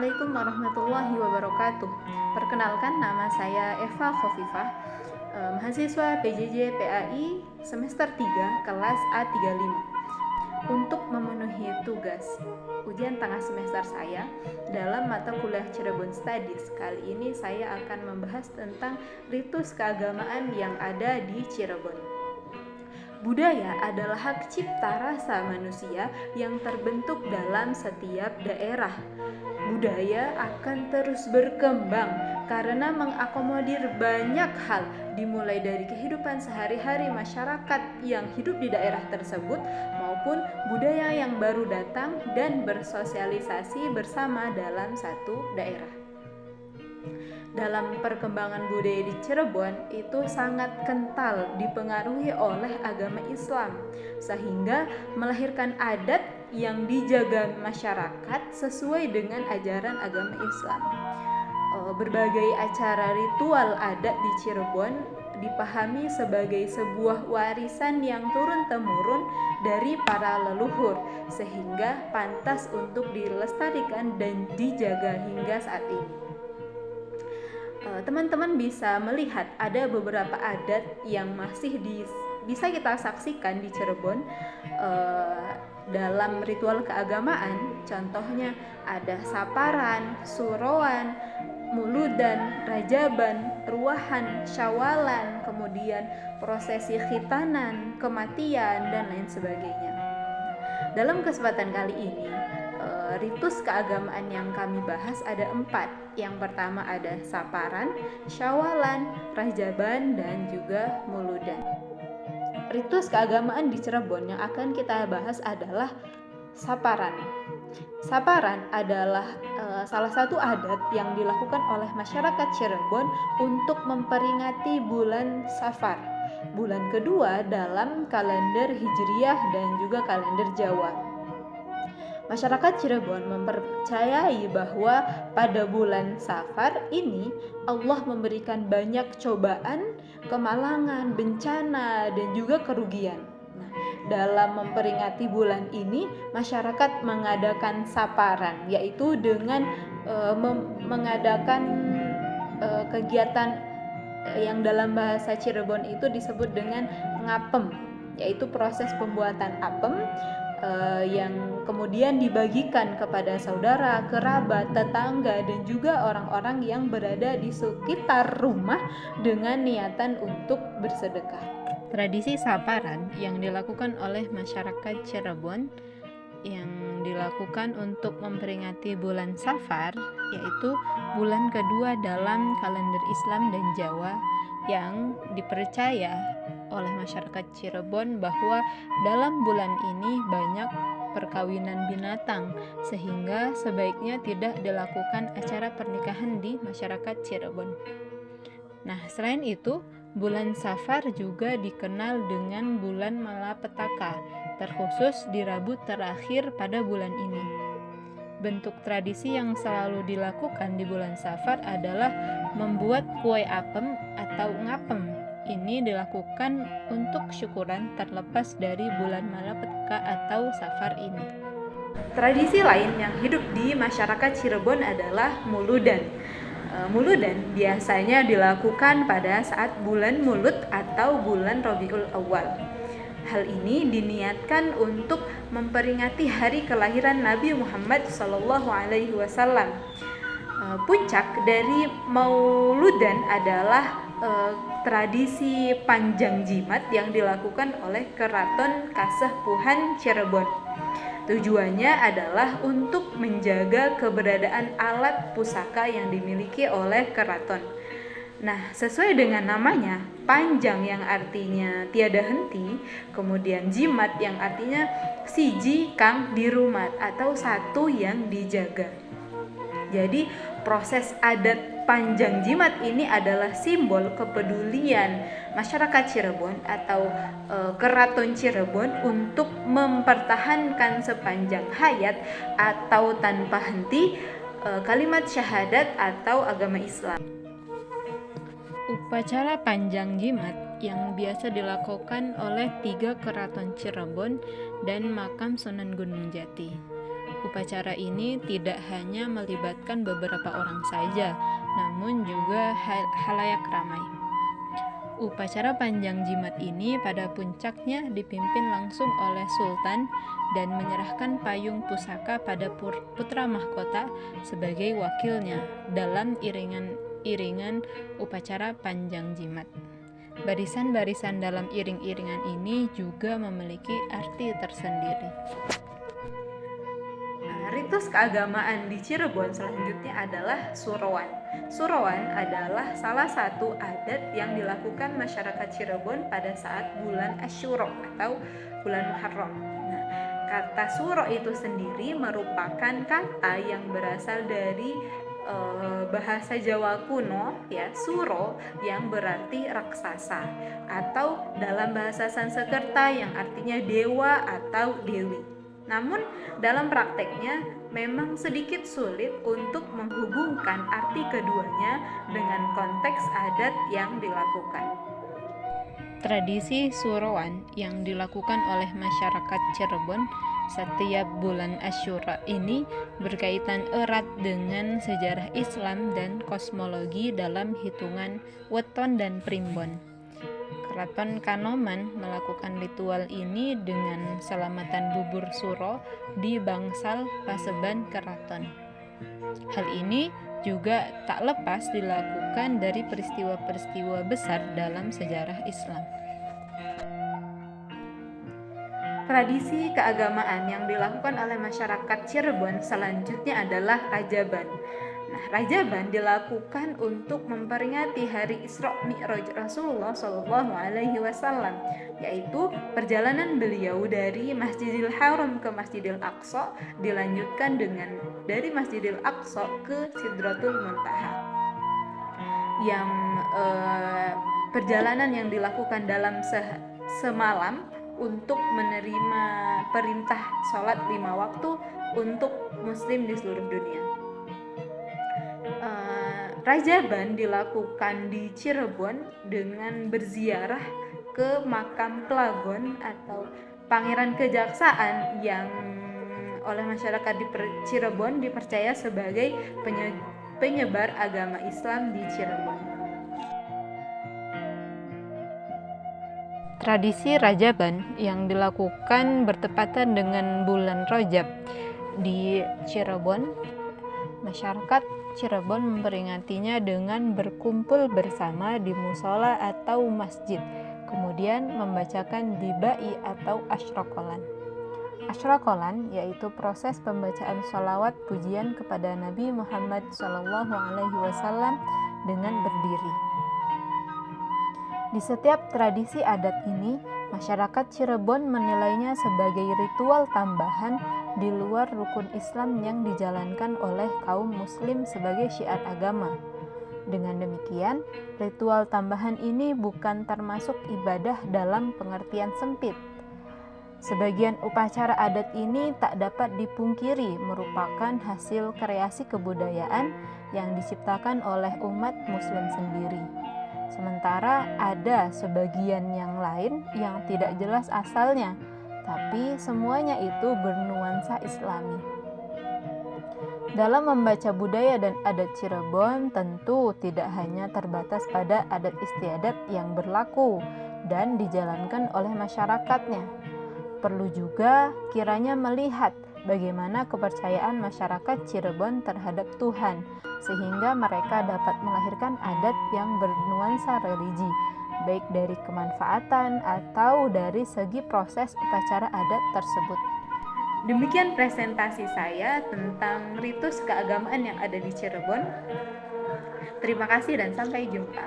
Assalamualaikum warahmatullahi wabarakatuh. Perkenalkan, nama saya Eva Khofifah, mahasiswa PJJ PAI semester 3 kelas A35. Untuk memenuhi tugas ujian tengah semester saya dalam mata kuliah Cirebon Studies, kali ini saya akan membahas tentang ritus keagamaan yang ada di Cirebon. Budaya adalah hak cipta rasa manusia yang terbentuk dalam setiap daerah. Budaya akan terus berkembang karena mengakomodir banyak hal, dimulai dari kehidupan sehari-hari masyarakat yang hidup di daerah tersebut maupun budaya yang baru datang dan bersosialisasi bersama dalam satu daerah. Dalam perkembangan budaya di Cirebon itu sangat kental dipengaruhi oleh agama Islam, sehingga melahirkan adat yang dijaga masyarakat sesuai dengan ajaran agama Islam. Berbagai acara ritual adat di Cirebon dipahami sebagai sebuah warisan yang turun-temurun dari para leluhur, sehingga pantas untuk dilestarikan dan dijaga hingga saat ini. Teman-teman bisa melihat ada beberapa adat yang masih bisa kita saksikan di Cirebon dalam ritual keagamaan. Contohnya ada saparan, suroan, muludan, rajaban, ruahan, syawalan, kemudian prosesi khitanan, kematian, dan lain sebagainya. Dalam kesempatan kali ini, ritus keagamaan yang kami bahas ada 4. Yang pertama ada saparan, syawalan, rajaban, dan juga muludan. Ritus keagamaan di Cirebon yang akan kita bahas adalah saparan. Saparan adalah salah satu adat yang dilakukan oleh masyarakat Cirebon untuk memperingati bulan Safar, bulan kedua dalam kalender Hijriah dan juga kalender Jawa. Masyarakat Cirebon mempercayai bahwa pada bulan Safar ini Allah memberikan banyak cobaan, kemalangan, bencana, dan juga kerugian. Nah, dalam memperingati bulan ini, masyarakat mengadakan saparan, yaitu dengan mengadakan kegiatan yang dalam bahasa Cirebon itu disebut dengan ngapem, yaitu proses pembuatan apem yang kemudian dibagikan kepada saudara, kerabat, tetangga, dan juga orang-orang yang berada di sekitar rumah dengan niatan untuk bersedekah. Tradisi saparan yang dilakukan oleh masyarakat Cirebon yang dilakukan untuk memperingati bulan Safar, yaitu bulan kedua dalam kalender Islam dan Jawa, yang dipercaya oleh masyarakat Cirebon bahwa dalam bulan ini banyak perkawinan binatang, sehingga sebaiknya tidak dilakukan acara pernikahan di masyarakat Cirebon. Nah, selain itu, bulan Safar juga dikenal dengan bulan malapetaka, terkhusus di Rabu terakhir pada bulan ini. Bentuk tradisi yang selalu dilakukan di bulan Safar adalah membuat kue apem atau ngapem. Ini dilakukan untuk syukuran terlepas dari bulan malapetaka atau Safar ini. Tradisi lain yang hidup di masyarakat Cirebon adalah muludan. Muludan biasanya dilakukan pada saat bulan Mulud atau bulan Rabiul Awal. Hal ini diniatkan untuk memperingati hari kelahiran Nabi Muhammad SAW. Puncak dari Mauludan adalah tradisi panjang jimat yang dilakukan oleh Keraton Kasepuhan Cirebon. Tujuannya adalah untuk menjaga keberadaan alat pusaka yang dimiliki oleh keraton. Nah, sesuai dengan namanya, panjang yang artinya tiada henti, kemudian jimat yang artinya siji kang dirumat atau satu yang dijaga. Jadi proses adat panjang jimat ini adalah simbol kepedulian masyarakat Cirebon atau Keraton Cirebon untuk mempertahankan sepanjang hayat atau tanpa henti kalimat syahadat atau agama Islam. Upacara panjang jimat yang biasa dilakukan oleh 3 keraton Cirebon dan makam Sunan Gunung Jati. Upacara ini tidak hanya melibatkan beberapa orang saja, namun juga halayak ramai. Upacara panjang jimat ini pada puncaknya dipimpin langsung oleh Sultan dan menyerahkan payung pusaka pada putra mahkota sebagai wakilnya dalam iringan upacara panjang jimat. Barisan-barisan dalam iring-iringan ini juga memiliki arti tersendiri. Ritus keagamaan di Cirebon selanjutnya adalah Surowan. Surowan adalah salah satu adat yang dilakukan masyarakat Cirebon pada saat bulan Asyuro atau bulan Muharram. Nah, kata suro itu sendiri merupakan kata yang berasal dari bahasa Jawa kuno, ya, suro yang berarti raksasa, atau dalam bahasa Sanskerta yang artinya dewa atau dewi. Namun dalam prakteknya memang sedikit sulit untuk menghubungkan arti keduanya dengan konteks adat yang dilakukan. Tradisi Surowan yang dilakukan oleh masyarakat Cirebon setiap bulan Asyura ini berkaitan erat dengan sejarah Islam dan kosmologi dalam hitungan weton dan primbon. Keraton Kanoman melakukan ritual ini dengan selamatan bubur suro di bangsal paseban keraton. Hal ini juga tak lepas dilakukan dari peristiwa-peristiwa besar dalam sejarah Islam. Tradisi keagamaan yang dilakukan oleh masyarakat Cirebon selanjutnya adalah Rajaban. Nah, Rajaban dilakukan untuk memperingati hari Isra Mi'raj Rasulullah SAW, yaitu perjalanan beliau dari Masjidil Haram ke Masjidil Aqsa dilanjutkan dengan dari Masjidil Aqsa ke Sidratul Muntaha. Yang perjalanan yang dilakukan dalam semalam untuk menerima perintah sholat 5 waktu untuk muslim di seluruh dunia. Rajaban dilakukan di Cirebon dengan berziarah ke makam Pelagon atau Pangeran Kejaksaan yang oleh masyarakat di Cirebon dipercaya sebagai penyebar agama Islam di Cirebon. Tradisi Rajaban yang dilakukan bertepatan dengan bulan Rajab di Cirebon, masyarakat Cirebon memperingatinya dengan berkumpul bersama di musola atau masjid, kemudian membacakan dibai atau asyrokolan. Asyrokolan yaitu proses pembacaan sholawat pujian kepada Nabi Muhammad SAW dengan berdiri. Di setiap tradisi adat ini, masyarakat Cirebon menilainya sebagai ritual tambahan di luar rukun Islam yang dijalankan oleh kaum muslim sebagai syiar agama. Dengan demikian, ritual tambahan ini bukan termasuk ibadah dalam pengertian sempit. Sebagian upacara adat ini tak dapat dipungkiri merupakan hasil kreasi kebudayaan yang diciptakan oleh umat muslim sendiri. Sementara ada sebagian yang lain yang tidak jelas asalnya, tapi semuanya itu bernuansa Islami. Dalam membaca budaya dan adat Cirebon tentu tidak hanya terbatas pada adat istiadat yang berlaku dan dijalankan oleh masyarakatnya. Perlu juga kiranya melihat bagaimana kepercayaan masyarakat Cirebon terhadap Tuhan, sehingga mereka dapat melahirkan adat yang bernuansa religi, baik dari kemanfaatan atau dari segi proses upacara adat tersebut. Demikian presentasi saya tentang ritus keagamaan yang ada di Cirebon. Terima kasih dan sampai jumpa.